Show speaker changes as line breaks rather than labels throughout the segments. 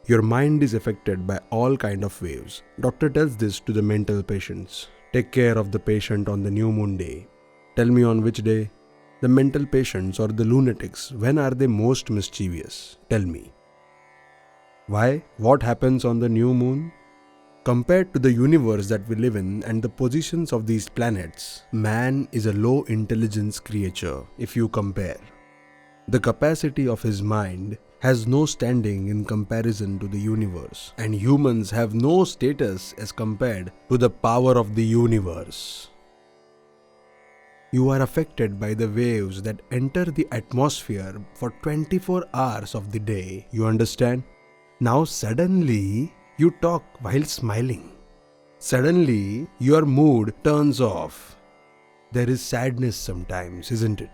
Your mind is affected by all kind of waves. Doctor tells this to the mental patients. Take care of the patient on the new moon day. Tell me on which day? The mental patients or the lunatics, when are they most mischievous? Tell me. Why? What happens on the new moon? Compared to the universe that we live in and the positions of these planets, man is a low intelligence creature if you compare. The capacity of his mind has no standing in comparison to the universe, and humans have no status as compared to the power of the universe. You are affected by the waves that enter the atmosphere for 24 hours of the day, you understand? Now suddenly, you talk while smiling. Suddenly, your mood turns off. There is sadness sometimes, isn't it?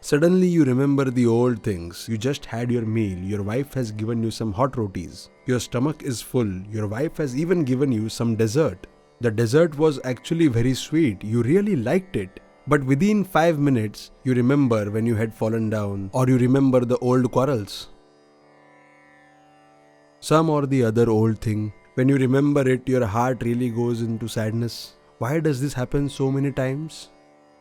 Suddenly you remember the old things. You just had your meal. Your wife has given you some hot rotis. Your stomach is full. Your wife has even given you some dessert. The dessert was actually very sweet. You really liked it. But within 5 minutes, you remember when you had fallen down, or you remember the old quarrels. Some or the other old thing. When you remember it, your heart really goes into sadness. Why does this happen so many times?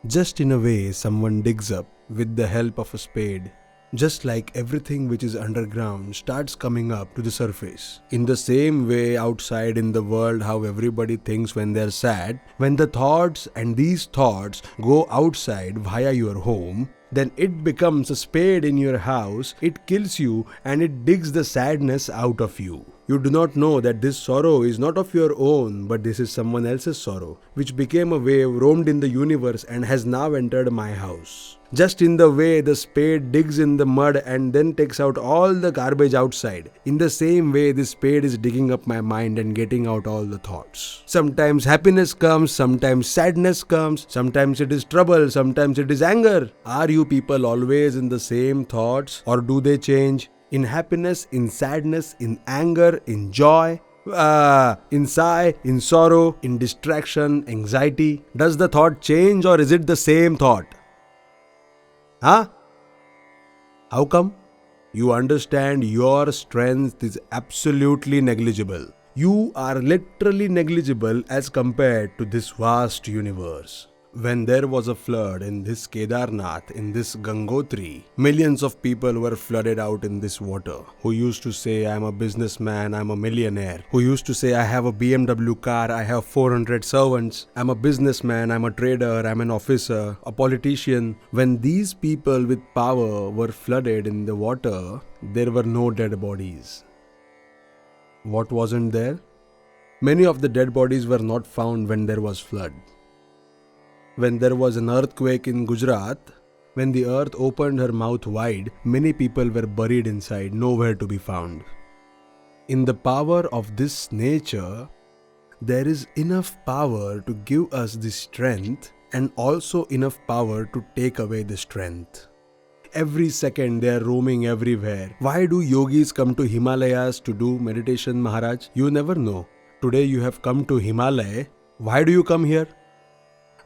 Just in a way, someone digs up with the help of a spade. Just like everything which is underground starts coming up to the surface. In the same way, outside in the world, how everybody thinks when they're sad, when the thoughts and these thoughts go outside via your home, then it becomes a spade in your house, it kills you and it digs the sadness out of you. You do not know that this sorrow is not of your own, but this is someone else's sorrow, which became a wave, roamed in the universe and has now entered my house. Just in the way the spade digs in the mud and then takes out all the garbage outside, in the same way this spade is digging up my mind and getting out all the thoughts. Sometimes happiness comes, sometimes sadness comes, sometimes it is trouble, sometimes it is anger. Are you people always in the same thoughts, or do they change? In happiness, in sadness, in anger, in joy, in sigh, in sorrow, in distraction, anxiety. Does the thought change or is it the same thought? Huh? How come? You understand your strength is absolutely negligible. You are literally negligible as compared to this vast universe. When there was a flood in this Kedarnath, in this Gangotri, millions of people were flooded out in this water. Who used to say, I am a businessman, I am a millionaire. Who used to say, I have a BMW car, I have 400 servants. I am a businessman, I am a trader, I am an officer, a politician. When these people with power were flooded in the water, there were no dead bodies. What wasn't there? Many of the dead bodies were not found when there was flood. When there was an earthquake in Gujarat, when the earth opened her mouth wide, many people were buried inside, nowhere to be found. In the power of this nature, there is enough power to give us the strength and also enough power to take away the strength. Every second they are roaming everywhere. Why do yogis come to Himalayas to do meditation, Maharaj? You never know. Today you have come to Himalaya. Why do you come here?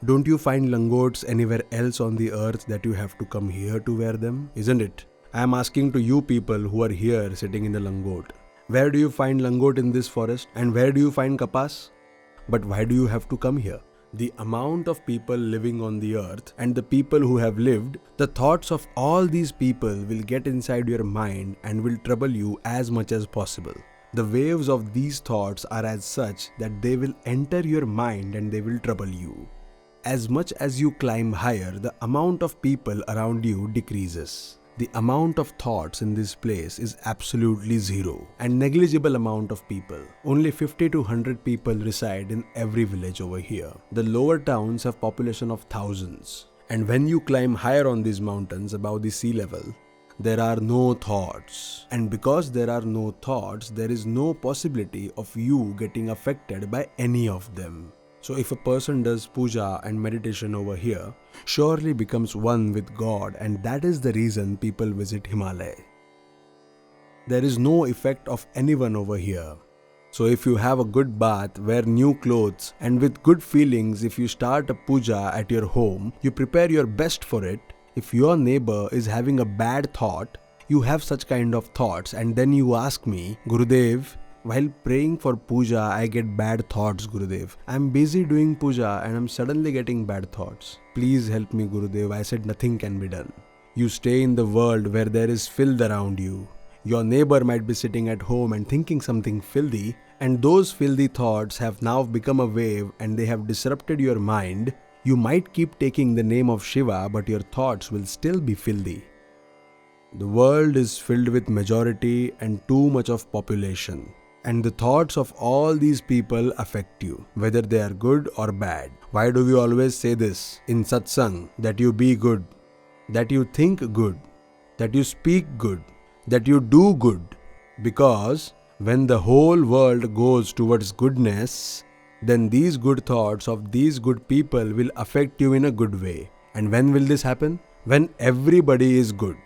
Don't you find langots anywhere else on the earth that you have to come here to wear them? Isn't it? I am asking to you people who are here sitting in the langot. Where do you find langot in this forest? And where do you find kapas? But why do you have to come here? The amount of people living on the earth and the people who have lived, the thoughts of all these people will get inside your mind and will trouble you as much as possible. The waves of these thoughts are as such that they will enter your mind and they will trouble you. As much as you climb higher, the amount of people around you decreases. The amount of thoughts in this place is absolutely zero and negligible amount of people. Only 50 to 100 people reside in every village over here. The lower towns have population of thousands. And when you climb higher on these mountains above the sea level, there are no thoughts. And because there are no thoughts, there is no possibility of you getting affected by any of them. So if a person does puja and meditation over here, surely becomes one with God, and that is the reason people visit Himalaya. There is no effect of anyone over here. So if you have a good bath, wear new clothes, and with good feelings, if you start a puja at your home, you prepare your best for it. If your neighbor is having a bad thought, You have such kind of thoughts and then you ask me, Gurudev, while praying for puja, I get bad thoughts, Gurudev. I'm busy doing puja and I'm suddenly getting bad thoughts. Please help me, Gurudev. I said nothing can be done. You stay in the world where there is filth around you. Your neighbor might be sitting at home and thinking something filthy, and those filthy thoughts have now become a wave and they have disrupted your mind. You might keep taking the name of Shiva, but your thoughts will still be filthy. The world is filled with majority and too much of population. And the thoughts of all these people affect you, whether they are good or bad. Why do we always say this in satsang? That you be good, that you think good, that you speak good, that you do good. Because when the whole world goes towards goodness, then these good thoughts of these good people will affect you in a good way. And when will this happen? When everybody is good.